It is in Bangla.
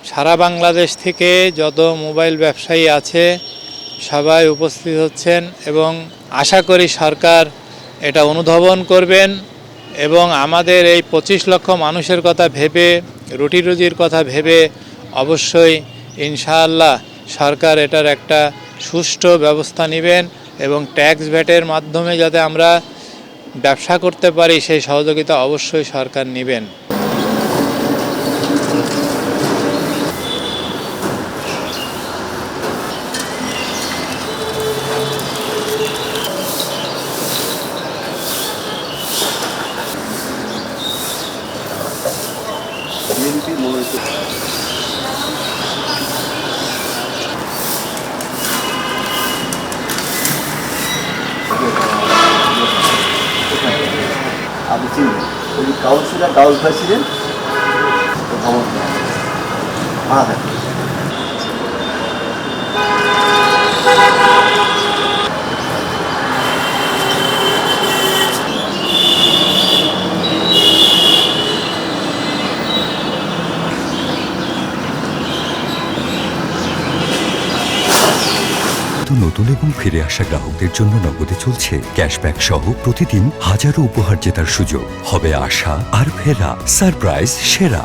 সারা বাংলাদেশ থেকে যত মোবাইল ব্যবসায়ী আছে সবাই উপস্থিত হচ্ছেন এবং আশা করি সরকার এটা অনুধাবন করবেন এবং আমাদের এই 25 লক্ষ মানুষের কথা ভেবে রুটি রুজির কথা ভেবে অবশ্যই ইনশাআল্লাহ সরকার এটার একটা সুষ্ঠু ব্যবস্থা নেবেন এবং ট্যাক্স ভ্যাটের মাধ্যমে যাতে আমরা ব্যবসা করতে পারি সেই সহযোগিতা অবশ্যই সরকার নেবেন। আপনি চিনবেন ওই কাউন্সিলর দাউদ ভাই ছিলেন ভবন নতুন এবং ফিরে আসা গ্রাহকদের জন্য নগদে চলছে ক্যাশব্যাক সহ প্রতিদিন হাজারো উপহার জেতার সুযোগ। হবে আশা আর ফেরা সারপ্রাইজ সেরা।